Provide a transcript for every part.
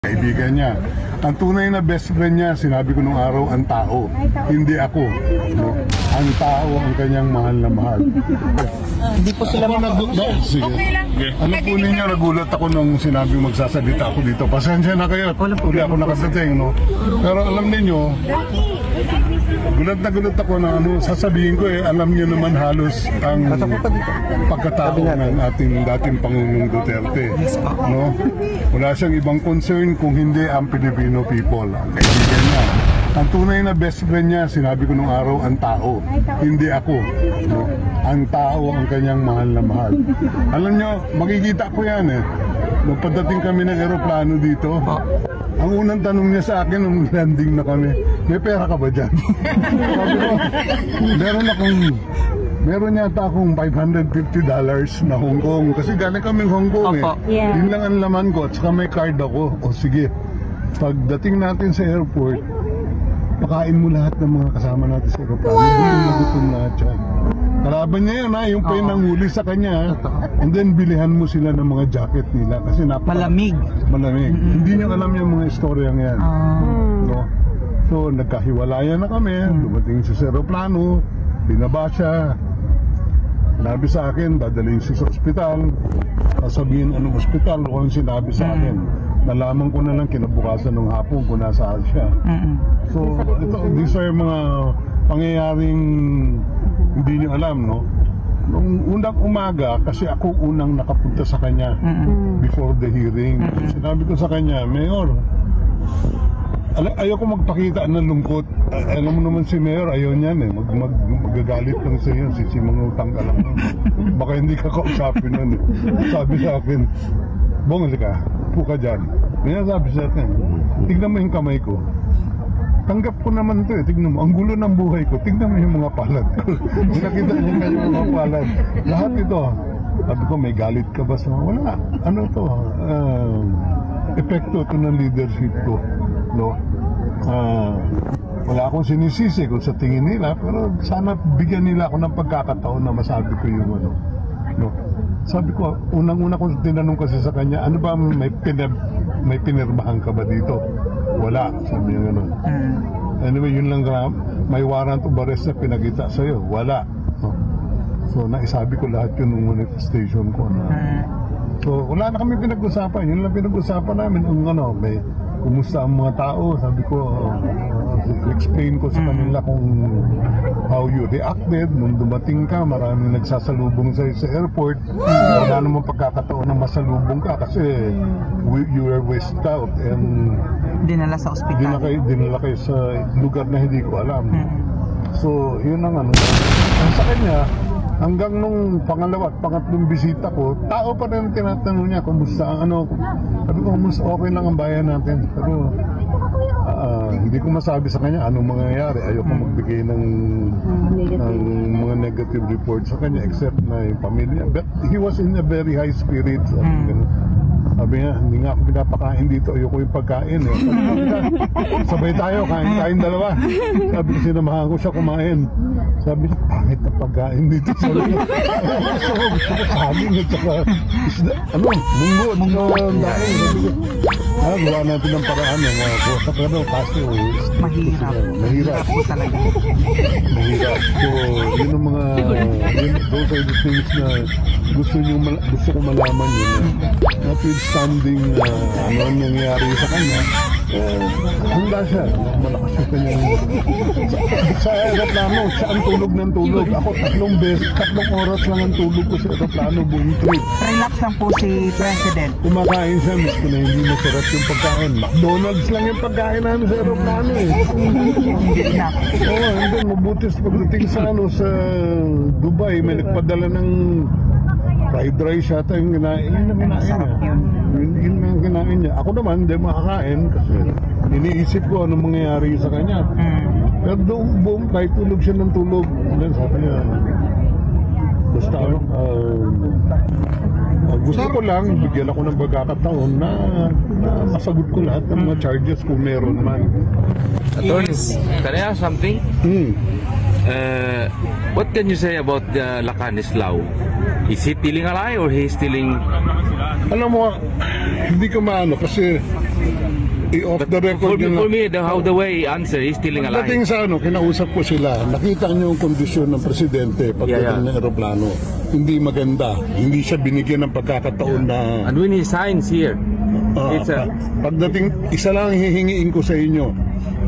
Kaibigan niya. Ang tunay na best friend niya, sinabi ko nung araw, ang tao. Hindi ako. No? Ang tao ang kanyang mahal na mahal. Hindi po sila Sige. Alam po ninyo, nagulat ako nung sinabi magsasalita ako dito. Pasensya na kayo. Uli ako nakadating, no? Pero alam ninyo, gulat ako na sasabihin ko alam niyo naman halos ang pagkatao ng ating dating Pangulong Duterte. No? Wala siyang ibang concern kung hindi ang Filipino people. Ang kaibigan niya. Ang tunay na best friend niya, sinabi ko nung araw, ang tao. Hindi ako. No? Ang tao ang kanyang mahal na mahal. Alam niyo, makikita ko yan Nung pagdating kami ng eroplano dito, ang unang tanong niya sa akin nung landing na kami, may pera ka ba dyan? Sabi ko, meron yata akong $550 na Hong Kong. Kasi galing kaming Hong Kong Yun lang ang laman ko at saka may card ako. O sige, pagdating natin sa airport, pakain mo lahat ng mga kasama natin sa aeroplano. Gutom na lahat yan. Kalaban niya yun yung pa yung nanghuli sa kanya. And then bilihan mo sila ng mga jacket nila kasi malamig. Hindi niyo alam yung mga istoryang yan. No? So nagkahiwalayan na kami. Dumating siya sa aeroplano, binaba siya. Sinabi sa akin, dadalhin siya sa ospital. Sasabihin anong ospital, kung sinabi sa akin. Nalaman ko na lang kinabukasan ng hapon kung nasaan siya. So these are mga pangyayaring hindi niyo alam, no? Nung unang umaga, kasi ako unang nakapunta sa kanya before the hearing. Sinabi ko sa kanya, Mayor, ayaw ko magpakita ng lungkot. Alam mo naman si Mayor, ayaw niyan magagalit lang sa iyo, sisimangutang ka lang. Baka hindi ka kausapin nun Sabi sa akin, Bong, halika, upo ka dyan. Kaya sabi sa akin, tignan mo yung kamay ko. Tanggap ko naman ito tignan mo, ang gulo ng buhay ko, tignan mo yung mga palad ko. Nakita niyo na yung mga palad. Lahat ito, sabi ko, may galit ka ba sa wala? Ano to? Epekto ito ng leadership ko. No? Wala akong sinisisi kung sa tingin nila, pero sana bigyan nila ako ng pagkakataon na masabi ko yung no? Sabi ko, unang-una kong tinanong kasi sa kanya, ano ba may pinirmahan ka ba dito? Wala, sabi niya gano'n. Anyway, yun lang, may warrant of arrest na pinagita sa'yo. Wala. So naisabi ko lahat yun ng manifestation ko. So wala na kami pinag-usapan. Yun lang pinag-usapan namin. May kumusta ang mga tao. Sabi ko, explain ko sa kanila kung how you reacted nung dumating ka. Maraming nagsasalubong sa'yo sa airport. Wala namang pagkakataon na masalubong ka kasi you were whisked out and dinala sa ospital. Dinala kayo sa lugar na hindi ko alam. So yun ang sa kanya, hanggang nung pangalawa at pangatlong bisita ko, tao pa rin tinatanong niya kumusta ang sabi ko, kumusta, okay lang ang bayan natin. Pero hindi ko masabi sa kanya anong mangyayari. Ayoko magbigay ng mga negative reports sa kanya except na yung pamilya. But he was in a very high spirit. Sabi niya, hindi nga ako pinapakain dito, ayoko yung pagkain sabay tayo, kain tayong dalawa. Sabi ko, sinamahan ko siya kumain. Sabi niya, pangit na pagkain dito. Sabi niya, gusto ko saging at saka isda, munggo at saka daing. Sabi ko, gawa natin ng paraan yung mga bosa, pero kasi mahirap so yun ang mga those are the things na gusto ko malaman yun notwithstanding ano ang nangyayari sa kanya handa siya malakas yung kanyang sa aeroplano siya ang tulog ng tulog ako tatlong oras lang ang tulog ko sa aeroplano buong trip. Relax lang po si President. Kumakain siya miski na hindi masarap yung pagkain. McDonald's lang yung pagkain namin sa aeroplano and then mabuti pagdating sa sa Dubai may nagpadala ng fried rice yata yung kinain niya. Yun ang kinain niya. Ako naman hindi makakain kasi iniisip ko anong mangyayari sa kanya. Pero buong kahit tulog siya ng tulog. Then sabi niya basta gusto ko lang bigyan ako ng pagkakataon na masagot ko lahat ng mga charges kung meron man. Attorney, can I ask something? What can you say about Lacanislao? Is he stealing a lie or he is stealing? Alam mo, hindi ko maano kasi I-off the record For nila. me, how the way he answer, he's telling a lie. Pagdating sa kinausap ko sila, nakita niyo yung kondisyon ng presidente pagdating ng eroplano. Hindi maganda. Hindi siya binigyan ng pagkakataon na... And when he signs here, it's a... Pagdating, isa lang ang hihingiin ko sa inyo,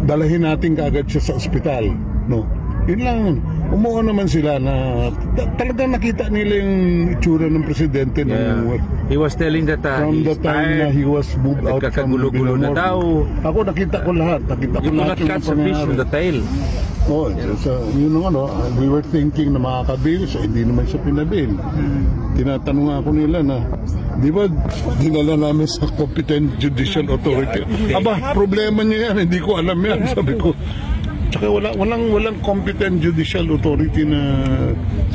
dalahin natin kaagad siya sa ospital. No? Yun lang. Umuha naman sila na talagang nakita nila yung itsura ng presidente He was telling that from the he's time na tired, he was moved out from nagkakagulo-gulo na daw. Ako nakita ko lahat. Nakita ko You lahat cannot catch a fish from the tail. Oh, so, yun ang we were thinking na makakabil siya, hindi naman siya pinabil. Tinatanong ako nila na, di ba, dinala namin sa competent judicial authority. Aba, problema niya yan, hindi ko alam yan, sabi ko. Tsaka walang competent judicial authority na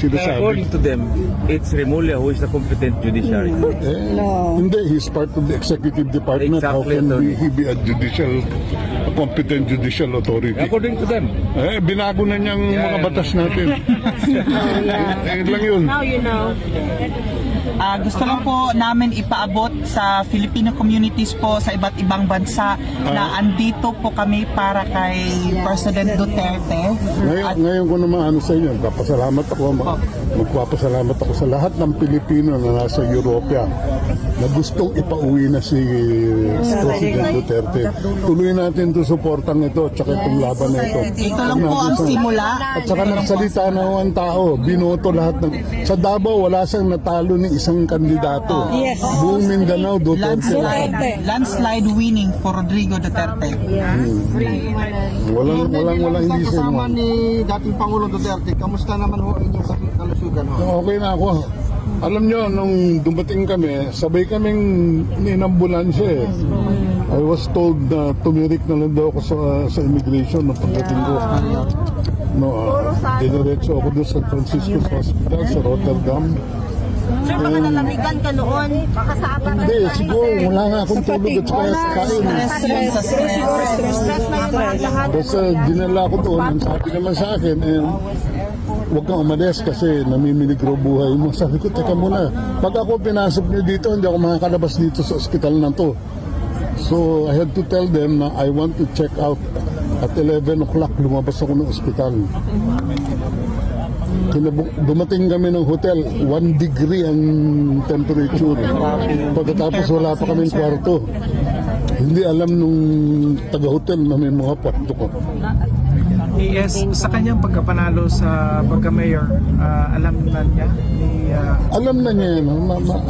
sinasabi. According to them, it's Remulla who is the competent judiciary. Hindi, he's part of the executive department. How Exactly, can Attorney. he be a competent judicial authority? According to them. Binago na niyang mga batas natin. Lang yun. Now you know. Gusto lang po namin ipaabot sa Filipino communities po sa iba't ibang bansa na andito po kami para kay President Duterte. Ngayon ko naman sa inyo, magpapasalamat ako sa lahat ng Pilipino na nasa Europa na gustong ipauwi na si President Duterte. Tuloy natin ito, suportang ito, tsaka itong laban na ito. Ito lang po ang simula. At saka nagsalita na ang tao, binoto lahat ng... Sa Davao, wala siyang natalo ni isang kandidato. Yes. Buong Mindanao, Duterte. Landslide winning for Rodrigo Duterte. Walang hindi siya. Kasama ni dating Pangulong Duterte, kamusta naman ho inyong kalusugan ho? Okay na ako. Alam nyo, nung dumating kami, sabay kaming inambulansya eh. I was told na tumirik na lang daw ako sa immigration ng pagdating ko. Dineretso ako doon sa Francisco's Hospital sa Rotterdam. Sir, baka nalamigan ka noon. Baka sa apat. Hindi, siguro wala nga akong tulog at saka kain. Stress na yun lahat. Basta dinala ko doon, ang sabi naman sa akin, huwag kang umalis kasi namimilig raw buhay mo. Sabi ko, teka muna, pag ako pinasok niyo dito, hindi ako makakalabas dito sa ospital na to. So I had to tell them na I want to check out at 11 o'clock, lumabas ako ng ospital. Dumating kami ng hotel, 1 degree ang temperature. Pagkatapos wala pa kaming kwarto. Hindi alam nung taga-hotel na may mga kwarto ko. Yes, sa kanyang pagkapanalo sa pagka-mayor, alam na niya Alam na niya yan,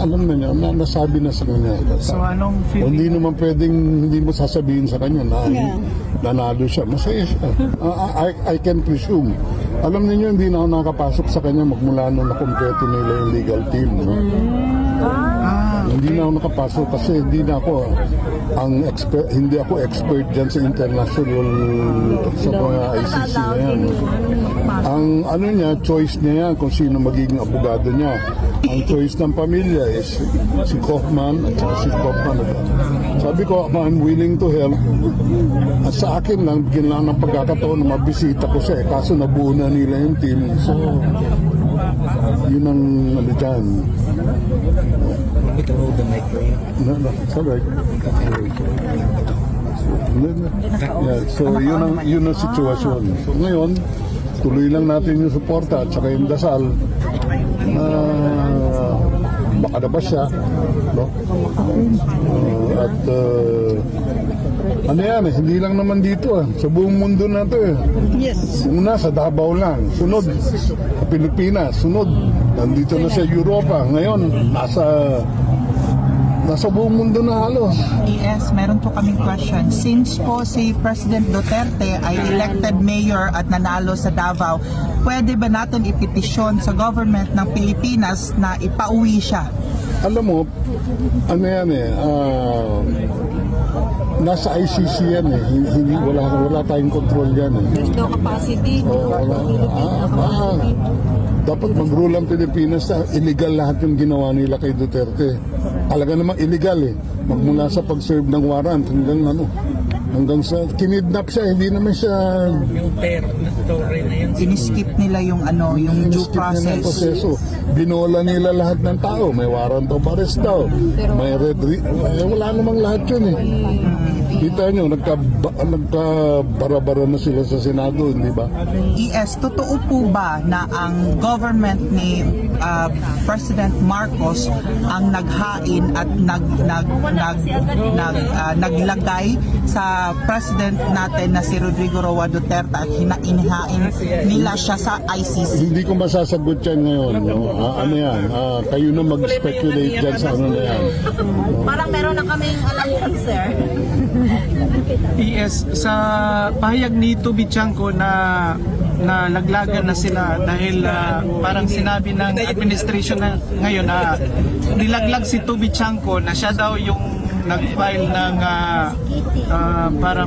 alam na niya, nasabi na sa kanya. so anong feeling? Hindi naman pwedeng hindi mo sasabihin sa kanya na nanalo siya. Masaya siya. I can presume. Alam niyo hindi na ako nakapasok sa kanya magmula nung nakumpleto nila yung legal team. No? Hindi na ako nakapasok kasi hindi ako expert dyan sa international sa mga ICC na yan. Ang ano niya, choice niya yan kung sino magiging abogado niya. Ang choice ng pamilya is si Kaufman at saka si Kaufman. Sabi ko, I'm willing to help. At sa akin lang, bigyan lang ng pagkakataon na mabisita ko siya. Kaso nabuo na nila yung team. So, yun ang ano dyan. Sorry. Yeah, so yun ang sitwasyon. So ngayon, tuloy lang natin yung suporta at saka yung dasal na makalabas siya, no? Ano yan hindi lang naman dito sa buong mundo na to Yes. Una sa Davao lang, sunod sa Pilipinas, sunod nandito na sa Europa, ngayon nasa buong mundo na halos. Yes, meron po kaming question. Since po si President Duterte ay elected mayor at nanalo sa Davao, pwede ba natin ipetisyon sa government ng Pilipinas na ipauwi siya? Alam mo, ano yan nasa ICC yan hindi, wala tayong control yan There's no capacity. Dapat mag-rule ang Pilipinas na illegal lahat yung ginawa nila kay Duterte. Talaga namang illegal magmula sa pag-serve ng warrant hanggang Hanggang sa kinidnap siya, hindi naman siya Siniskip nila yung yung due skip niya ng process. proseso. Binola nila lahat ng tao. May warrant of arrest daw. May wala namang lahat yun eh. Kita nyo, nagkabara-bara na sila sa Senado, hindi ba? ES, totoo po ba na ang government ni President Marcos ang naghain at naglagay sa president natin na si Rodrigo Roa Duterte at inihain nila siya sa ICC? Hindi ko masasagot yan ngayon. No? Ano yan? Kayo na mag-speculate dyan sa ano na yan. Parang meron na kaming alam yan, sir. ES, sa pahayag ni Toby Chanco na laglagan na sila dahil parang sinabi ng administration na ngayon na nilaglag si Toby Chanco na siya daw yung nag-file ng para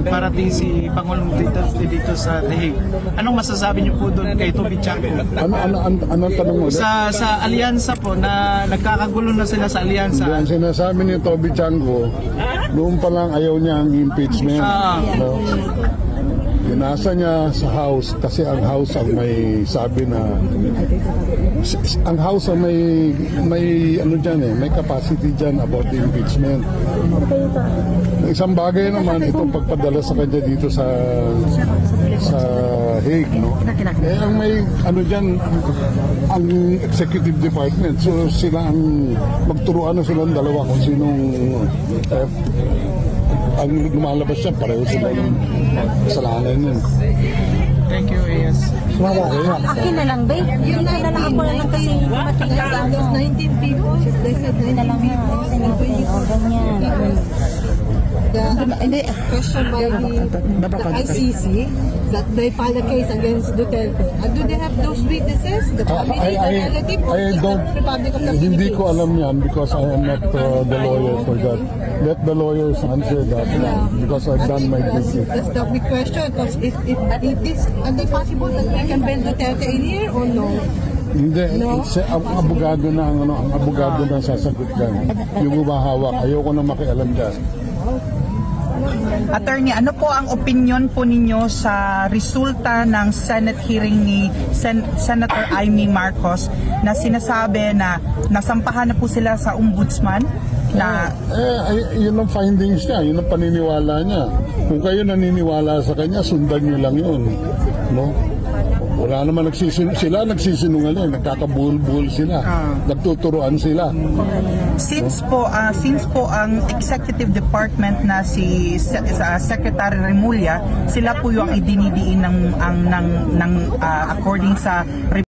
parating si Pangulong dito sa The Hague. Anong masasabi niyo po doon kay Toby Chanco? Anong tanong mo? Sa alyansa po na nagkakagulo na sila sa alyansa. Ang sinasabi ni Toby Chanco, noon pa lang ayaw niya ang impeachment. No? Inasa niya sa House kasi ang House ang may sabi na ang House ang may ano diyan may capacity diyan about the impeachment. Isang bagay naman itong pagpadala sa kanya dito sa Hague, no? Ang may ano diyan ang executive department, so sila ang magturuan na silang dalawa kung sinong ang lumalabas siya, pareho sila yung kasalanan yun. Thank you, AS. Sumama kayo. Akin na lang, babe. Yun na lang ako na lang kasi matigas sa akin. 19 people. They said 19 people. Ganyan. The question by the ICC that they filed a case against Duterte. Do they have those witnesses? The family, the relative, or I just don't, the Republic of the hindi Philippines? ko alam yan because I am not the lawyer for that. Let the lawyers answer that because I've done my duty. That's the big question. Because it is, are they possible that we can bend Duterte in here or no? Hindi, ang abogado na ang abogado na sasagot yan. Yung umahawak, ayoko na makialam dyan. Attorney, ano po ang opinion po ninyo sa resulta ng Senate hearing ni Senator Amy Marcos na sinasabi na nasampahan na po sila sa ombudsman? Yun ang findings niya, yun ang paniniwala niya. Kung kayo naniniwala sa kanya, sundan niyo lang yun. No? Wala naman sila nagsisinungaling, nagkakabuhol-buhol sila, nagtuturoan sila. Since po ang executive department na si Secretary Remulla, sila po yung idinidiin ng according sa